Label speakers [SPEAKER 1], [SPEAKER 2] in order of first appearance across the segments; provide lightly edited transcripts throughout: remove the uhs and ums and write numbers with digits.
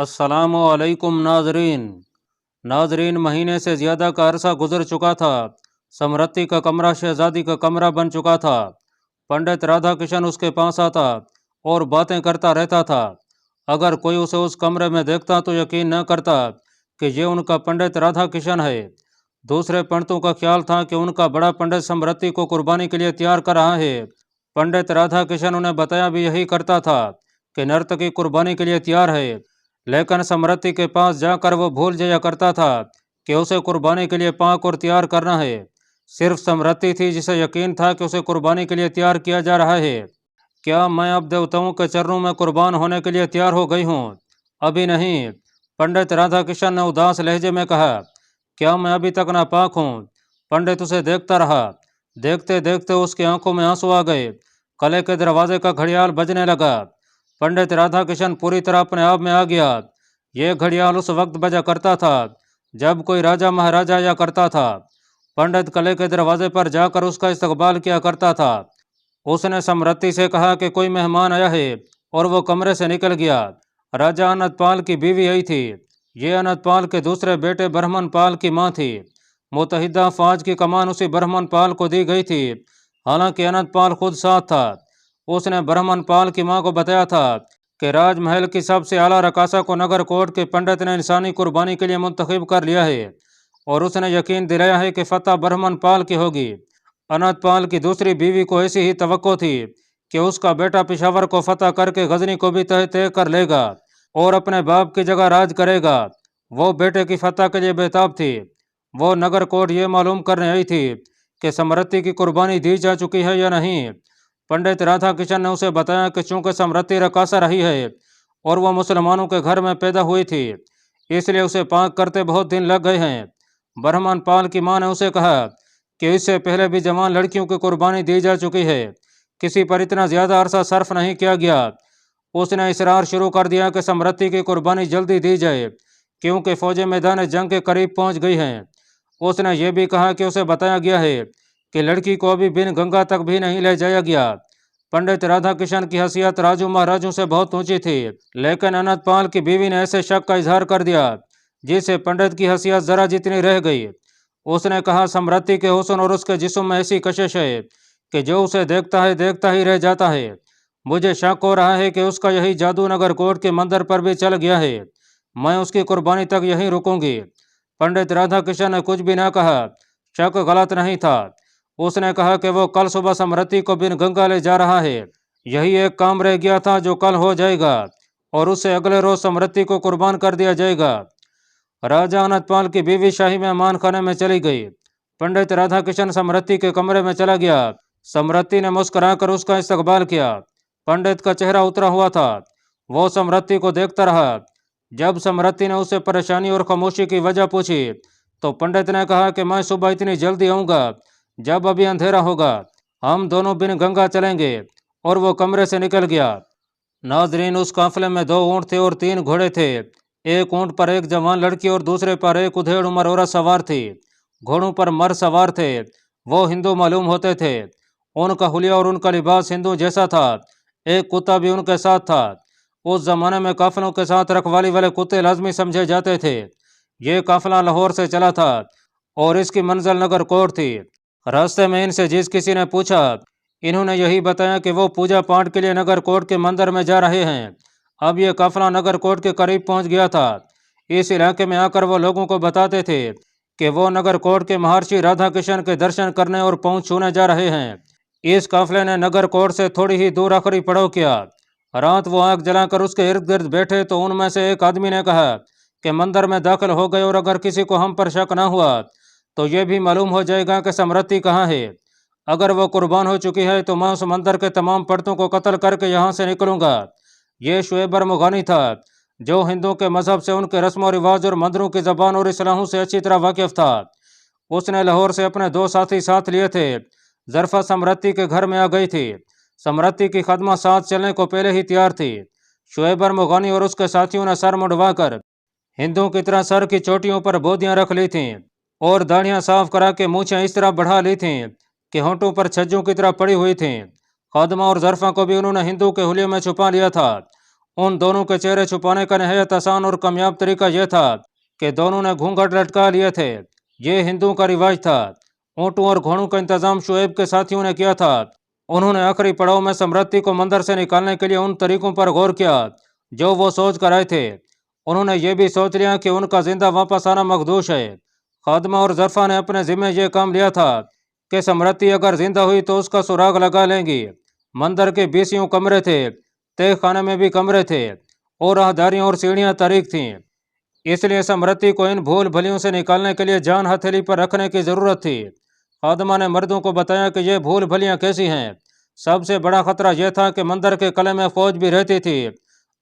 [SPEAKER 1] अस्सलामु अलैकुम नाजरीन, महीने से ज़्यादा का अरसा गुजर चुका था। समरत्ती का कमरा शहजादी का कमरा बन चुका था। पंडित राधा किशन उसके पास आता और बातें करता रहता था। अगर कोई उसे उस कमरे में देखता तो यकीन न करता कि ये उनका पंडित राधा किशन है। दूसरे पंडितों का ख्याल था कि उनका बड़ा पंडित समरत्ती को कुर्बानी के लिए तैयार कर रहा है। पंडित राधा किशन उन्हें बताया भी यही करता था कि नर्तकी कुर्बानी के लिए तैयार है, लेकिन समरत्ती के पास जाकर वो भूल जाया करता था कि उसे कुर्बानी के लिए पाक और तैयार करना है। सिर्फ समरत्ती थी जिसे यकीन था कि उसे कुर्बानी के लिए तैयार किया जा रहा है। क्या मैं अब देवताओं के चरणों में कुर्बान होने के लिए तैयार हो गई हूँ? अभी नहीं, पंडित राधा किशन ने उदास लहजे में कहा। क्या मैं अभी तक नापाक हूँ? पंडित उसे देखता रहा। देखते देखते उसकी आंखों में आंसू आ गए। कले के दरवाजे का घड़ियाल बजने लगा। पंडित राधा किशन पूरी तरह अपने आप में आ गया। ये घड़ियाल उस वक्त बजा करता था जब कोई राजा महाराजा आया करता था। पंडित कले के दरवाजे पर जाकर उसका इस्तकबाल किया करता था। उसने समरत्ती से कहा कि कोई मेहमान आया है और वो कमरे से निकल गया। राजा अनंतपाल की बीवी आई थी। ये अनंतपाल के दूसरे बेटे ब्रह्मनपाल की माँ थी। मुतहिदा फौज की कमान उसी ब्रह्मनपाल को दी गई थी। हालांकि अनंतपाल खुद साथ था। उसने ब्रह्मनपाल की मां को बताया था कि राजमहल की सबसे आला रकासा को नगर कोट के पंडित ने इंसानी कुर्बानी के लिए मुंतखब कर लिया है और उसने यकीन दिलाया है कि फतह ब्रह्मनपाल की होगी। अनंतपाल की दूसरी बीवी को ऐसी ही तवक्को थी कि उसका बेटा पेशावर को फतह करके गजनी को भी तह तह कर लेगा और अपने बाप की जगह राज करेगा। वो बेटे की फतह के लिए बेताब थी। वो नगर कोट ये मालूम करने आई थी कि समरत्ती की कुर्बानी दी जा चुकी है या नहीं। पंडित राधा किशन ने उसे बताया कि चूंकि समरत्ती रकासा रही है और वह मुसलमानों के घर में पैदा हुई थी, इसलिए उसे पाक करते बहुत दिन लग गए हैं। ब्रह्मनपाल की मां ने उसे कहा कि इससे पहले भी जवान लड़कियों की कुर्बानी दी जा चुकी है, किसी पर इतना ज्यादा अरसा सर्फ नहीं किया गया। उसने इसरार शुरू कर दिया कि समरत्ती की कुर्बानी जल्दी दी जाए क्योंकि फौजें मैदान जंग के करीब पहुंच गई हैं। उसने ये भी कहा कि उसे बताया गया है कि लड़की को अभी बिन गंगा तक भी नहीं ले जाया गया। पंडित राधा किशन की हैसियत राजू महाराजों से बहुत ऊंची थी, लेकिन अनंतपाल की बीवी ने ऐसे शक का इजहार कर दिया जिससे पंडित की हैसियत जरा जितनी रह गई। उसने कहा, समरत्ती के हुस्न और उसके जिस्म में ऐसी कशिश है कि जो उसे देखता ही रह जाता है। मुझे शक हो रहा है कि उसका यही जादू नगर कोट के मंदिर पर भी चल गया है। मैं उसकी कुर्बानी तक यहीं रुकूंगी। पंडित राधा किशन ने कुछ भी न कहा। शक गलत नहीं था। उसने कहा कि वो कल सुबह समरत्ती को बिन गंगा ले जा रहा है। यही एक काम रह गया था जो कल हो जाएगा और उससे अगले रोज समरत्ती को कुर्बान कर दिया जाएगा। राजा अनंतपाल की बीवी शाही मेहमान खाने में चली गई। पंडित राधा किशन समरत्ती के कमरे में चला गया। समरत्ती ने मुस्कुराकर उसका इस्तकबाल किया। पंडित का चेहरा उतरा हुआ था। वो समरत्ती को देखता रहा। जब समरत्ती ने उससे परेशानी और खामोशी की वजह पूछी तो पंडित ने कहा कि मैं सुबह इतनी जल्दी आऊँगा जब अभी अंधेरा होगा। हम दोनों बिन गंगा चलेंगे। और वो कमरे से निकल गया। नाजरीन, उस काफिले में 2 ऊँट थे और 3 घोड़े थे। एक ऊँट पर एक जवान लड़की और दूसरे पर एक उधेड़ उम्र औरत सवार थी। घोड़ों पर मर्द सवार थे। वो हिंदू मालूम होते थे। उनका हुलिया और उनका लिबास हिंदू जैसा था। एक कुत्ता भी उनके साथ था। उस जमाने में काफिलों के साथ रखवाली वाले कुत्ते लाजमी समझे जाते थे। ये काफिला लाहौर से चला था और इसकी मंजिल नगर कोट थी। रास्ते में इनसे जिस किसी ने पूछा, इन्होंने यही बताया कि वो पूजा पाठ के लिए नगर कोट के मंदिर में जा रहे हैं। अब ये काफिला नगर कोट के करीब पहुंच गया था। इस इलाके में आकर वो लोगों को बताते थे कि वो नगर कोट के महर्षि राधा किशन के दर्शन करने और पाँव छूने जा रहे हैं। इस काफिले ने नगर कोट से थोड़ी ही दूर आखिरी पड़ाव किया। रात वो आग जलाकर उसके इर्द गिर्द बैठे तो उनमें से एक आदमी ने कहा कि मंदिर में दाखिल हो गए और अगर किसी को हम पर शक न हुआ तो ये भी मालूम हो जाएगा कि समरत्ती कहाँ है। अगर वो कुर्बान हो चुकी है तो मैं उस मंदिर के तमाम पंडितों को कत्ल करके यहाँ से निकलूंगा। ये शुएब मुगानी था जो हिंदुओं के मजहब से, उनके रस्म और रिवाज और मंदिरों की जबान और इस्लाहों से अच्छी तरह वाकिफ था। उसने लाहौर से अपने 2 साथी साथ लिए थे। जरफा समरत्ती के घर में आ गई थी। समरत्ती की खदमा साथ चलने को पहले ही तैयार थी। शुएब मुगानी और उसके साथियों ने सर मुंडवाकर हिंदुओं की तरह सर की चोटियों पर बोदियां रख ली थीं और दाढ़ियां साफ करा के मूछें इस तरह बढ़ा ली थीं कि होंठों पर छज्जों की तरह पड़ी हुई थीं। खादमा और जरफा को भी उन्होंने हिंदू के हुलिये में छुपा लिया था उन दोनों के चेहरे छुपाने का नहायत आसान और कामयाब तरीका यह था कि दोनों ने घूंघट लटका लिए थे। ये हिंदुओं का रिवाज था। ऊँटों और घोड़ों का इंतजाम शुएब के साथियों ने किया था। उन्होंने आखिरी पड़ाव में समृद्धि को मंदिर से निकालने के लिए उन तरीकों पर गौर किया जो वो सोच कर आए थे। उन्होंने ये भी सोच लिया कि उनका जिंदा वापस आना मखदूश है। खादमा और जरफा ने अपने जिम्मे ये काम लिया था कि समृद्धि अगर जिंदा हुई तो उसका सुराग लगा लेंगी। मंदिर के 20 कमरे थे, तय खाने में भी कमरे थे और राहदारियों और सीढ़ियां तारीख थीं। इसलिए समृद्धि को इन भूल भलियों से निकालने के लिए जान हथेली पर रखने की जरूरत थी। खादमा ने मर्दों को बताया कि ये भूल भलियां कैसी हैं। सबसे बड़ा खतरा यह था कि मंदिर के किले में फौज भी रहती थी।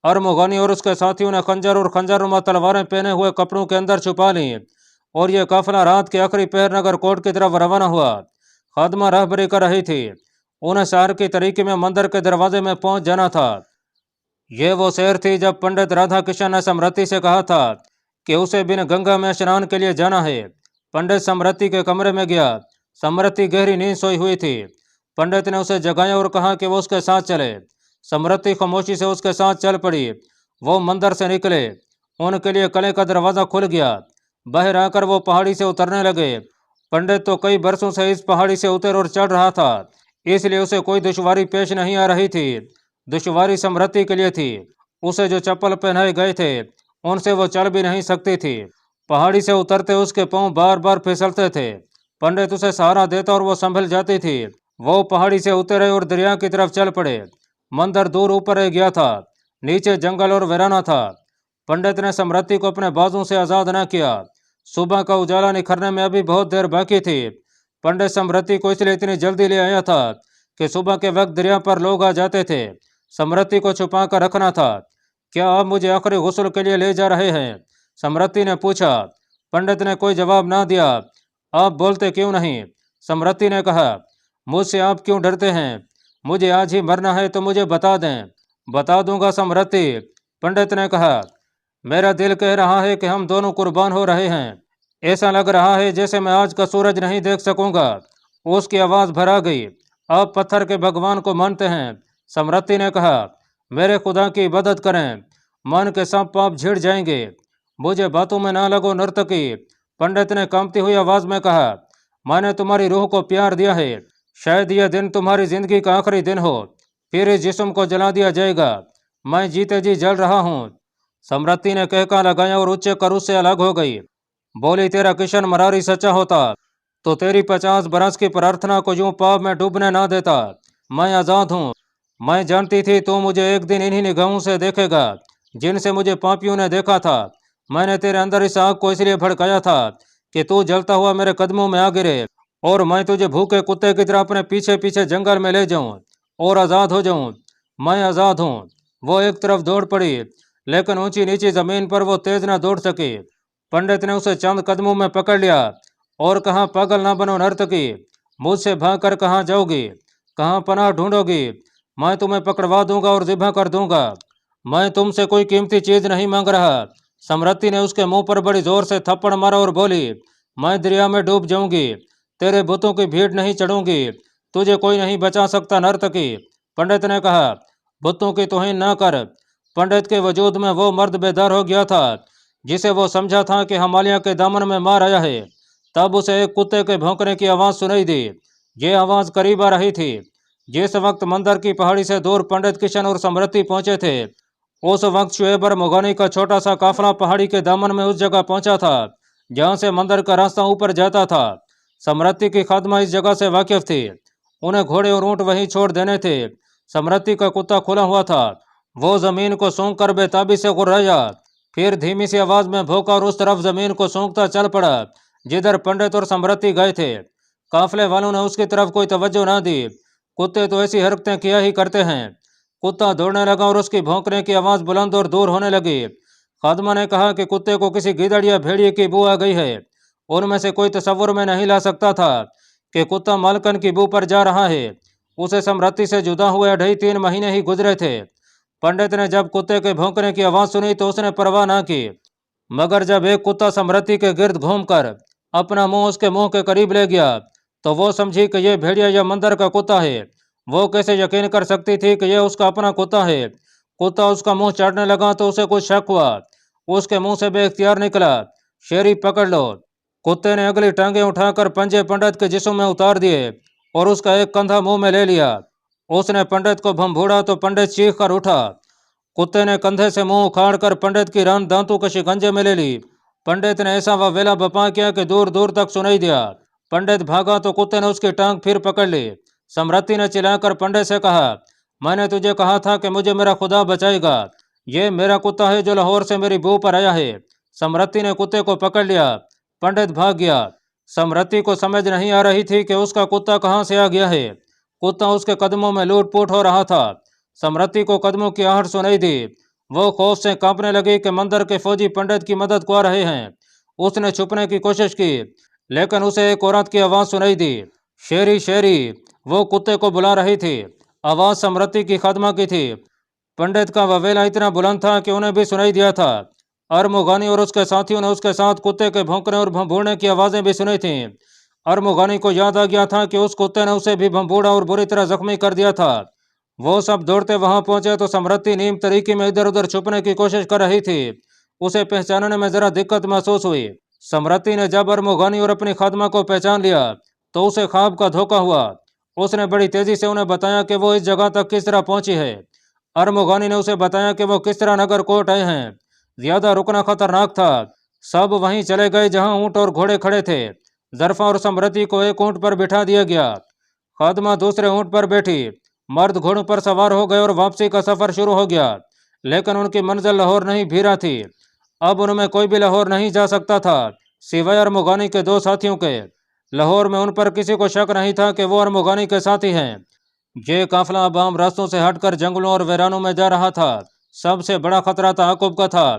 [SPEAKER 1] अरमुगानी और उसके साथियों ने खंजर और खंजरुमा तलवारें पहने हुए कपड़ों के अंदर छुपा ली और यह काफिला रात के आखिरी पहर नगर कोट की तरफ रवाना हुआ। खादमा राहबरी कर रही थी। उन्हें शहर की तरीके में मंदिर के दरवाजे में पहुंच जाना था। यह वो शहर थी जब पंडित राधा किशन ने समृद्धि से कहा था कि उसे बिन गंगा में स्नान के लिए जाना है। पंडित समृद्धि के कमरे में गया। समृद्धि गहरी नींद सोई हुई थी। पंडित ने उसे जगाया और कहा कि वो उसके साथ चले। समृद्धि खामोशी से उसके साथ चल पड़ी। वो मंदिर से निकले। उनके लिए किले का दरवाजा खुल गया। बाहर आकर वो पहाड़ी से उतरने लगे। पंडित तो कई बरसों से इस पहाड़ी से उतर और चढ़ रहा था, इसलिए उसे कोई दुश्वारी पेश नहीं आ रही थी। दुश्वारी समृद्धि के लिए थी। उसे जो चप्पल पहनाए गए थे उनसे वो चल भी नहीं सकती थी। पहाड़ी से उतरते उसके पांव बार बार फिसलते थे। पंडित उसे सहारा देता और वो संभल जाती थी। वो पहाड़ी से उतरे और दरिया की तरफ चल पड़े। मंदिर दूर ऊपर रह गया था। नीचे जंगल और वीराना था। पंडित ने समृद्धि को अपने बाजू से आजाद न किया। सुबह का उजाला निखरने में अभी बहुत देर बाकी थी। पंडित समृद्धि को इसलिए इतनी जल्दी ले आया था कि सुबह के वक्त दरिया पर लोग आ जाते थे। समृद्धि को छुपा कर रखना था। क्या आप मुझे आखिरी गुस्ल के लिए ले जा रहे हैं? समृद्धि ने पूछा। पंडित ने कोई जवाब ना दिया। आप बोलते क्यों नहीं? समृद्धि ने कहा। मुझसे आप क्यों डरते हैं? मुझे आज ही मरना है तो मुझे बता दें। बता दूंगा समृद्धि, पंडित ने कहा। मेरा दिल कह रहा है कि हम दोनों कुर्बान हो रहे हैं। ऐसा लग रहा है जैसे मैं आज का सूरज नहीं देख सकूंगा। उसकी आवाज भरा गई। आप पत्थर के भगवान को मानते हैं? समृद्धि ने कहा। मेरे खुदा की इबादत करें, मन के सब पाप झिड़ जाएंगे। मुझे बातों में ना लगो नर्तकी, पंडित ने कांपती हुई आवाज में कहा। मैंने तुम्हारी रूह को प्यार दिया है। शायद यह दिन तुम्हारी जिंदगी का आखिरी दिन हो, फिर इस जिस्म को जला दिया जाएगा। मैं जीते जी जल रहा हूँ। समृद्धि ने कहका लगाया और उच्च कर उससे अलग हो गई। बोली, तेरा किशन मरारी सच्चा होता तो तेरी 50 बरस की प्रार्थना को यूं पाप में डूबने ना देता। मैं आजाद हूँ। मैं जानती थी तू मुझे एक दिन इन्हीं निगाहों से देखेगा जिनसे मुझे पापियों ने देखा था। मैंने तेरे अंदर इस आग को इसलिए भड़काया था कि तू जलता हुआ मेरे कदमों में आ गिरे और मैं तुझे भूखे कुत्ते की तरह अपने पीछे पीछे जंगल में ले जाऊं और आजाद हो जाऊं। मैं आजाद हूँ। वो एक तरफ दौड़ पड़ी, लेकिन ऊंची नीची जमीन पर वो तेज न दौड़ सकी। पंडित ने उसे चंद कदमों में पकड़ लिया और कहा, पागल ना बनो नर्तकी, मुझसे भाग कर कहाँ जाओगी? कहाँ पनाह ढूंढोगी? मैं तुम्हें पकड़वा दूंगा और जिब्हा कर दूंगा। मैं तुमसे कोई कीमती चीज नहीं मांग रहा। समृद्धि ने उसके मुंह पर बड़ी जोर से थप्पड़ मारा और बोली, मैं दरिया में डूब जाऊंगी, तेरे बुतों की भीड़ नहीं चढ़ूंगी, तुझे कोई नहीं बचा सकता नर्तकी, पंडित ने कहा। बुतों की तौहीन ना कर। पंडित के वजूद में वो मर्द बेदार हो गया था जिसे वो समझा था कि हिमालय के दामन में मार आया है। तब उसे एक कुत्ते के भौंकने की आवाज सुनाई दी। ये आवाज करीब आ रही थी। जिस वक्त मंदिर की पहाड़ी से दूर पंडित किशन और समृद्धि पहुंचे थे, उस वक्त शुएब मुगानी का छोटा सा काफिला पहाड़ी के दामन में उस जगह पहुंचा था जहां से मंदिर का रास्ता ऊपर जाता था। समृद्धि की खादमा इस जगह से वाकिफ थी। उन्हें घोड़े और ऊंट वहीं छोड़ देने थे। समृद्धि का कुत्ता खुला हुआ था। वो जमीन को सूंघ कर बेताबी से गुर्राया, फिर धीमी सी आवाज में भौंका और उस तरफ जमीन को सूंघता चल पड़ा जिधर पंडित और समृद्धि गए थे। काफिले वालों ने उसकी तरफ कोई तवज्जो ना दी। कुत्ते तो ऐसी हरकतें किया ही करते हैं। कुत्ता दौड़ने लगा और उसकी भौंकने की आवाज बुलंद और दूर होने लगी। खादमा ने कहा कि कुत्ते को किसी गिदड़ या भेड़िए की बू आ गई है। उनमें से कोई तसव्वुर में नहीं ला सकता था कि कुत्ता मालकन की बू पर जा रहा है। उसे समृद्धि से जुदा हुए 2.5-3 महीने ही गुजरे थे। पंडित ने जब कुत्ते के भौंकने की आवाज सुनी तो उसने परवाह ना की, मगर जब एक कुत्ता समृद्धि के गिर्द घूमकर अपना मुंह उसके मुंह के करीब ले गया तो वो समझी कि यह भेड़िया या मंदिर का कुत्ता है। वो कैसे यकीन कर सकती थी कि यह उसका अपना कुत्ता है? کتا اس کا منہ چاٹنے لگا تو اسے کچھ شک ہوا، اس کے منہ سے بے اختیار نکلا، شیری پکڑ لو۔ کتے نے اگلی ٹانگیں اٹھا کر پنجے پنڈت کے جسم میں اتار دیے اور اس کا ایک کندھا منہ میں لے لیا۔ اس نے پنڈت کو بھمبوڑا تو پنڈت چیخ کر اٹھا۔ کتے نے کندھے سے منہ اکھاڑ کر پنڈت کی ران دانتوں کے شکنجے میں لے لی۔ پنڈت نے ایسا ویلا بپا کیا کہ دور دور تک سنائی دیا۔ پنڈت بھاگا تو کتے نے اس کی ٹانگ پھر پکڑ لی۔ سمرتی نے چلا کر پنڈت سے کہا، میں نے تجھے کہا تھا کہ مجھے میرا خدا بچائے گا، یہ میرا کتا ہے جو لاہور سے میری بو پر آیا ہے۔ سمرتی نے کتے کو پکڑ لیا۔ پنڈت بھاگ گیا۔ سمرتی کو سمجھ نہیں آ رہی تھی کہ اس کا کتا کہاں سے آ گیا ہے۔ کتا اس کے قدموں میں لوٹ پوٹ ہو رہا تھا۔ سمرتی کو قدموں کی آہٹ سنائی دی۔ وہ خوف سے کانپنے لگی کہ مندر کے فوجی پنڈت کی مدد کو آ رہے ہیں۔ اس نے چھپنے کی کوشش کی لیکن اسے ایک عورت کی آواز سنائی دی، شیری شیری۔ وہ کتے کو بلا رہی تھی۔ آواز سمرتی کی خادمہ کی تھی۔ پنڈت کا وویلا اتنا بلند تھا کہ انہیں بھی سنائی دیا تھا۔ ارمغانی اور اس کے ساتھیوں نے اس کے ساتھ کتے کے بھونکنے اور بھنبوڑنے کی آوازیں بھی سنی تھیں۔ ارمغانی کو یاد آ گیا تھا کہ اس کتے نے اسے بھی بھنبوڑا اور بری طرح زخمی کر دیا تھا۔ وہ سب دوڑتے وہاں پہنچے تو سمرتی نیم طریقے میں ادھر ادھر چھپنے کی کوشش کر رہی تھی۔ اسے پہچاننے میں ذرا دقت محسوس ہوئی۔ سمرتی نے جب ارمغانی اور اپنی خادمہ کو پہچان لیا تو اسے خواب کا دھوکہ ہوا۔ اس نے بڑی تیزی سے انہیں بتایا کہ وہ اس جگہ تک کس طرح پہنچی ہے۔ ارمغانی نے اسے بتایا کہ وہ کس طرح نگر کوٹ آئے ہیں۔ زیادہ رکنا خطرناک تھا۔ سب وہیں چلے گئے جہاں اونٹ اور گھوڑے کھڑے تھے۔ ظرفا اور سمرتی کو ایک اونٹ پر بٹھا دیا گیا۔ خادمہ دوسرے اونٹ پر بیٹھی۔ مرد گھوڑوں پر سوار ہو گئے اور واپسی کا سفر شروع ہو گیا، لیکن ان کی منزل لاہور نہیں بھیرا تھی۔ اب ان میں کوئی بھی لاہور نہیں جا سکتا تھا سوائے ارمغانی کے دو ساتھیوں کے۔ لاہور میں ان پر کسی کو شک نہیں تھا کہ وہ ارمغانی کے ساتھی ہیں۔ یہ قافلہ اب عام راستوں سے ہٹ کر جنگلوں اور ویرانوں میں جا رہا تھا۔ سب سے بڑا خطرہ تعاقب کا تھا۔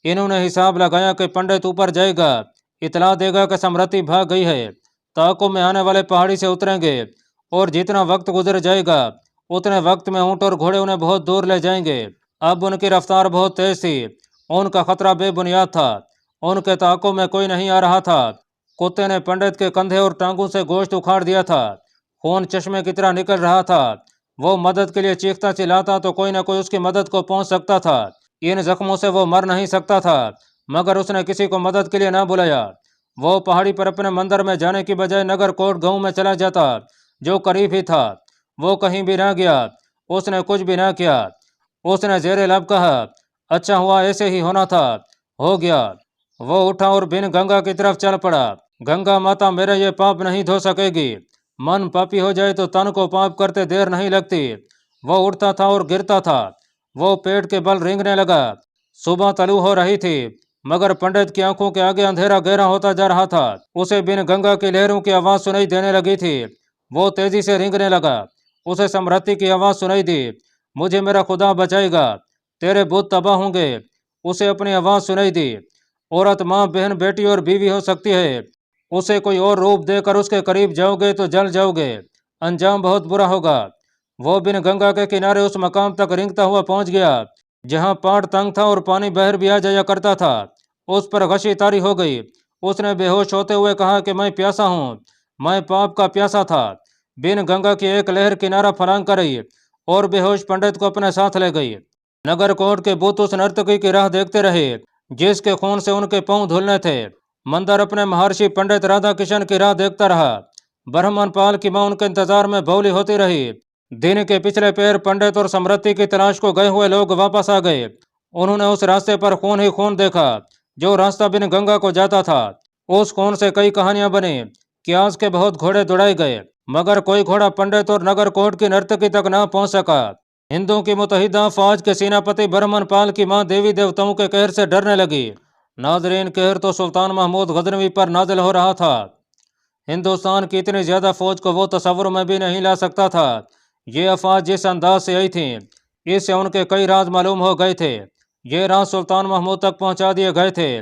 [SPEAKER 1] انہوں نے حساب لگایا کہ پنڈت اوپر جائے گا، اطلاع دے گا کہ سمرتی بھاگ گئی ہے۔ تعاقب میں آنے والے پہاڑی سے اتریں گے اور جتنا وقت گزر جائے گا اتنے وقت میں اونٹ اور گھوڑے انہیں بہت دور لے جائیں گے۔ اب ان کی رفتار بہت تیز تھی۔ ان کا خطرہ بے بنیاد تھا۔ ان کے تعاقب میں کوئی نہیں آ رہا تھا۔ کتے نے پنڈت کے کندھے اور ٹانگوں سے گوشت اکھاڑ دیا تھا۔ خون چشمے کی طرح نکل رہا تھا۔ وہ مدد کے لیے چیختا چلاتا تو کوئی نہ کوئی اس کی مدد کو پہنچ سکتا تھا۔ ان زخموں سے وہ مر نہیں سکتا تھا، مگر اس نے کسی کو مدد کے لیے نہ بلایا۔ وہ پہاڑی پر اپنے مندر میں جانے کی بجائے نگر کوٹ گاؤں میں چلا جاتا جو قریب ہی تھا۔ وہ کہیں بھی نہ گیا۔ اس نے کچھ بھی نہ کیا۔ اس نے زیر لب کہا، اچھا ہوا، ایسے ہی ہونا تھا، ہو گیا۔ وہ اٹھا اور بن گنگا کی طرف چل پڑا۔ گنگا ماتا میرے یہ پاپ نہیں دھو سکے گی۔ من پاپی ہو جائے تو تن کو پاپ کرتے دیر نہیں لگتی۔ وہ اٹھتا تھا اور گرتا تھا۔ وہ پیٹ کے بل رینگنے لگا۔ صبح طلوع ہو رہی تھی مگر پنڈت کی آنکھوں کے آگے اندھیرا گہرا ہوتا جا رہا تھا۔ اسے بن گنگا کی لہروں کی آواز سنائی دینے لگی تھی۔ وہ تیزی سے رینگنے لگا۔ اسے سمرتی کی آواز سنائی دی، مجھے میرا خدا بچائے گا، تیرے بت تباہ ہوں گے۔ اسے اپنی آواز سنائی دی، عورت ماں بہن بیٹی اور بیوی ہو سکتی ہے، اسے کوئی اور روپ دے کر اس کے قریب جاؤ گے تو جل جاؤ گے، انجام بہت برا ہوگا۔ وہ بن گنگا کے کنارے اس مقام تک رینگتا ہوا پہنچ گیا جہاں پاڑ تنگ تھا اور پانی بہر بھی آ جایا کرتا تھا۔ اس پر غشی طاری ہو گئی۔ اس نے بے ہوش ہوتے ہوئے کہا کہ میں پیاسا ہوں، میں پاپ کا پیاسا تھا۔ بن گنگا کی ایک لہر کنارہ فراہم کر رہی اور بے ہوش پنڈت کو اپنے ساتھ لے گئی۔ نگر کوٹ کے بت اس نرتکی کی راہ دیکھتے رہے جس کے خون سے ان کے پاؤں دھلنے تھے۔ مندر اپنے مہارشی پنڈت رادھا کشن کی راہ دیکھتا رہا۔ برہمن پال کی ماں ان کے انتظار میں بولی ہوتی رہی۔ دن کے پچھلے پیر پنڈت اور سمرتی کی تلاش کو گئے ہوئے لوگ واپس آ گئے۔ انہوں نے اس راستے پر خون ہی خون دیکھا جو راستہ بن گنگا کو جاتا تھا۔ اس خون سے کئی کہانیاں بنی۔ کیاس کے بہت گھوڑے دوڑائے گئے مگر کوئی گھوڑا پنڈت اور نگر کوٹ کی نرتکی تک نہ پہنچ سکا۔ ہندوؤں کی متحدہ فوج کے سیناپتی برہمن پال کی ماں دیوی دیوتاؤں کے قہر سے ڈرنے لگی۔ ناظرین، قہر تو سلطان محمود غزنوی پر نازل ہو رہا تھا۔ ہندوستان کی اتنی زیادہ فوج کو وہ تصور میں بھی نہیں لا سکتا تھا۔ یہ افواج جس انداز سے آئی تھیں اس سے ان کے کئی راز معلوم ہو گئے تھے۔ یہ راز سلطان محمود تک پہنچا دیے گئے تھے۔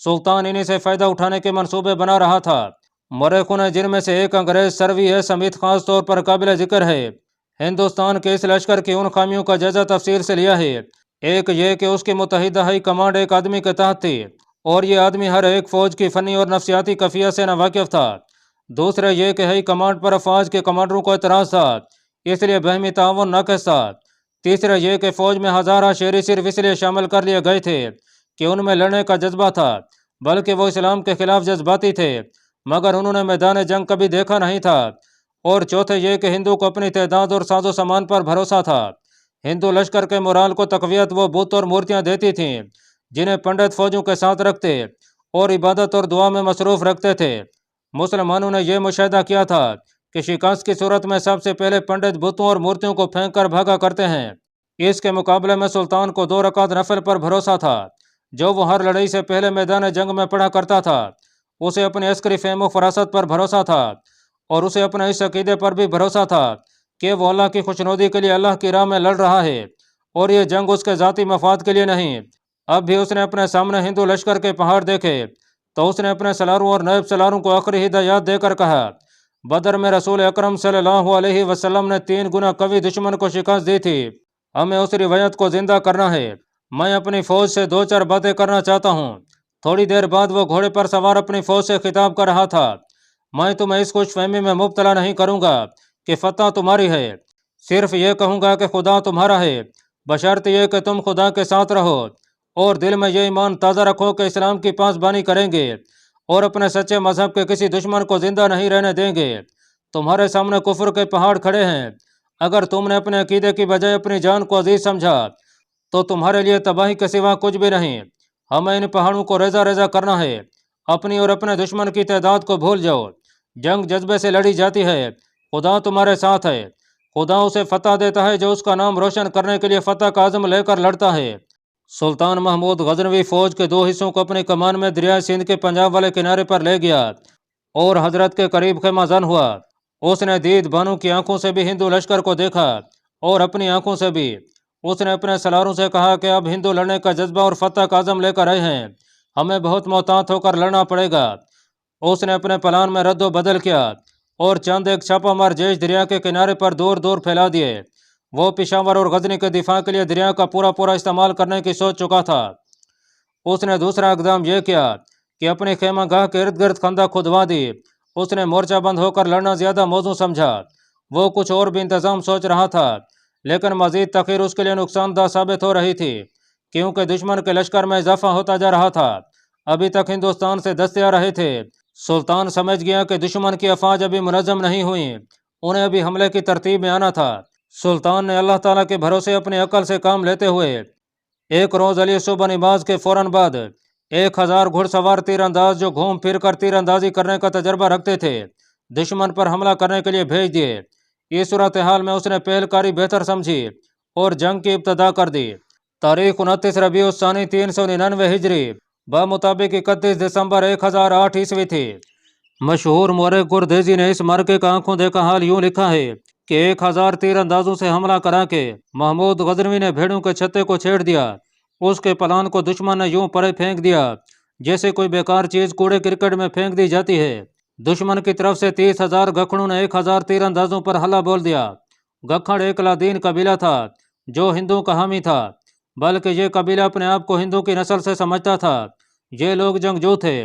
[SPEAKER 1] سلطان انہی سے فائدہ اٹھانے کے منصوبے بنا رہا تھا۔ مورخوں نے جن میں سے ایک انگریز سروی ہے سمیت خاص طور پر قابل ذکر ہے۔ ہندوستان کے اس لشکر کی ان خامیوں کا جائزہ تفصیل سے لیا ہے۔ ایک یہ کہ اس کی متحدہ ہائی کمانڈ ایک آدمی کے تحت تھی اور یہ آدمی ہر ایک فوج کی فنی اور نفسیاتی کیفیت سے ناواقف تھا۔ دوسرے یہ کہ ہائی کمانڈ پر افواج کے کمانڈروں کو اعتراض تھا، اس لیے باہمی تعاون ناقص تھا۔ तीसरा ये कि फौज में हजारा शेरी सिर्फ इसलिए शामिल कर लिए गए थे कि उनमें लड़ने का जज्बा था, बल्कि वो इस्लाम के खिलाफ जज्बाती थे, मगर उन्होंने मैदान जंग कभी देखा नहीं था। और चौथे ये कि हिंदू को अपनी तादाद और साजो सामान पर भरोसा था। हिंदू लश्कर के मोराल को तकवियत वो बुत और मूर्तियां देती थीं जिन्हें पंडित फौजों के साथ रखते और इबादत और दुआ में मसरूफ रखते थे। मुसलमानों ने यह मुशाहिदा किया था कि शिकस्त की सूरत में सबसे पहले पंडित बुतों और मूर्तियों को फेंक कर भागा करते हैं। इसके मुकाबले में सुल्तान को 2 रकात नफल पर भरोसा था जो वो हर लड़ाई से पहले मैदान जंग में पढ़ा करता था। उसे अपनी अस्करी फेम व फरासत पर भरोसा था और उसे अपने इस अकीदे पर भी भरोसा था कि वो अल्लाह की खुशनुदी के लिए अल्लाह की राह में लड़ रहा है और ये जंग उसके ज़ाती मफाद के लिए नहीं। अब भी उसने अपने सामने हिंदू लश्कर के पहाड़ देखे तो उसने अपने सलारों और नायब सलारों को आखिरी हिदायत देकर कहा, बदर में रसूल अकरम सल्लल्लाहु अलैहि वसल्लम ने 3 गुना कवी दुश्मन को शिकस्त दी थी। हमें उस रिवायत को जिंदा करना है। मैं अपनी फौज से 2-4 बातें करना चाहता हूँ। थोड़ी देर बाद वो घोड़े पर सवार अपनी फौज से खिताब कर रहा था, मैं तुम्हें इस खुशफहमी में मुब्तला नहीं करूँगा कि फतह तुम्हारी है, सिर्फ ये कहूँगा कि खुदा तुम्हारा है, बशर्त ये कि तुम खुदा के साथ रहो और दिल में ये ईमान ताज़ा रखो कि इस्लाम की पासबानी करेंगे और अपने सच्चे मजहब के किसी दुश्मन को जिंदा नहीं रहने देंगे। तुम्हारे सामने कुफर के पहाड़ खड़े हैं। अगर तुमने अपने अकीदे की बजाय अपनी जान को अजीज समझा तो तुम्हारे लिए तबाही के सिवा कुछ भी नहीं। हमें इन पहाड़ों को रेजा रेजा करना है। अपनी और अपने दुश्मन की तादाद को भूल जाओ। जंग जज्बे से लड़ी जाती है। खुदा तुम्हारे साथ है। खुदा उसे फतह देता है जो उसका नाम रोशन करने के लिए फतह का आज़म लेकर लड़ता है। सुल्तान महमूद गजनवी फौज के 2 हिस्सों को अपनी कमान में दरिया सिंध के पंजाब वाले किनारे पर ले गया और हजरत के करीब खेमाजन हुआ। उसने दीद बानू की आंखों से भी हिंदू लश्कर को देखा और अपनी आंखों से भी। उसने अपने सलारों से कहा कि अब हिंदू लड़ने का जज्बा और फतह का आज़म लेकर आए हैं, हमें बहुत मोहतात होकर लड़ना पड़ेगा। उसने अपने प्लान में रद्दो बदल किया और चंद एक छापामार जैश दरिया के किनारे पर दूर दूर फैला दिए। वो पिशावर और गजनी के दिफा के लिए दरिया का पूरा पूरा इस्तेमाल करने की सोच चुका था। उसने दूसरा इकदाम यह किया कि अपनी खेमा गाह के इर्द गिर्द खंदा खुदवा दी। उसने मोर्चा बंद होकर लड़ना ज्यादा मौजू समझा। वो कुछ और भी इंतजाम सोच रहा था, लेकिन मजीद तखीर उसके लिए नुकसानदा साबित हो रही थी, क्योंकि दुश्मन के लश्कर में इजाफा होता जा रहा था। अभी तक हिंदुस्तान से दस्ते आ रहे थे। सुल्तान समझ गया कि दुश्मन की अफवाज अभी मुनज़्ज़म नहीं हुई, उन्हें अभी हमले की तरतीब में आना था। सुल्तान ने अल्लाह ताला के भरोसे अपनी अकल से काम लेते हुए एक रोज़ अली सुबह नमाज के फौरन बाद 1000 घुड़सवार तीरंदाज जो घूम फिर कर तीरंदाजी करने का तजर्बा रखते थे दुश्मन पर हमला करने के लिए भेज दिए। इस सूरत हाल में उसने पहलकारी बेहतर समझी और जंग की इब्तदा कर दी। तारीख 29 रबीउल सानी 399 हिजरी मुताबिक 31 दिसंबर 1008 ईस्वी थी। मशहूर मोरख गुरदेजी ने इस मार्के का आंखों देखा हाल यूं लिखा है कि 1000 तीरंदाजों से हमला करा के महमूद गजनवी ने भेड़ों के छत्ते को छेड़ दिया। उसके प्लान को दुश्मन ने यूं परे फेंक दिया जैसे कोई बेकार चीज कूड़े क्रिकेट में फेंक दी जाती है। दुश्मन की तरफ से 30,000 गखड़ों ने 1000 तीरंदाजों पर हल्ला बोल दिया। गखड़ एक लादीन कबीला था जो हिंदू का हामी था, बल्कि ये कबीला अपने आप को हिंदू की नस्ल से समझता था। ये लोग जंगजू थे।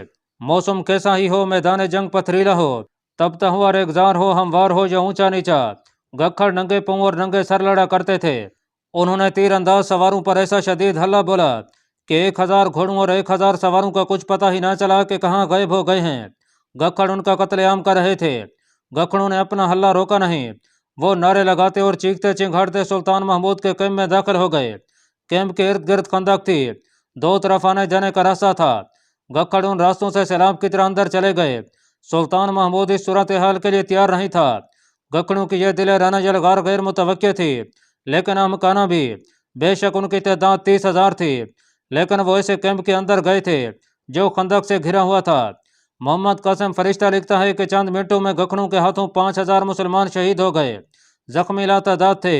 [SPEAKER 1] मौसम कैसा ही हो, मैदान जंग पथरीला हो, तपता हुआ रेगजार हो, हमवार हो या ऊंचा नीचा, गखड़ नंगे पांव और नंगे सर लड़ा करते थे। उन्होंने तीरंदाज सवारों पर ऐसा शदीद हल्ला बोला कि 1000 घोड़ों और 1000 सवारों का कुछ पता ही ना चला कि कहाँ गायब हो गए हैं। गखड़ उनका कत्लेआम कर रहे थे। गखड़ों ने अपना हल्ला रोका नहीं। वो नारे लगाते और चीखते चिंघाड़ते सुल्तान महमूद के कैंप में दाखिल हो गए। कैंप के इर्द गिर्द खंदक थी, 2 तरफ आने जाने का रास्ता था। गखड़ उन रास्तों से सैलाब की तरह अंदर चले गए। सुल्तान महमूद इस सूरत हाल के लिए तैयार नहीं था। गखड़ों की यह दिले राना जलगार गैर मुतवक्के थी, लेकिन अहमकाना भी। बेशक उनकी तादाद 30,000 थी, लेकिन वो ऐसे कैंप के अंदर गए थे जो खंदक से घिरा हुआ था। मोहम्मद कासिम फरिश्ता लिखता है कि चंद मिनटों में गखड़ों के हाथों 5000 मुसलमान शहीद हो गए। जख्मी लातादाद थे।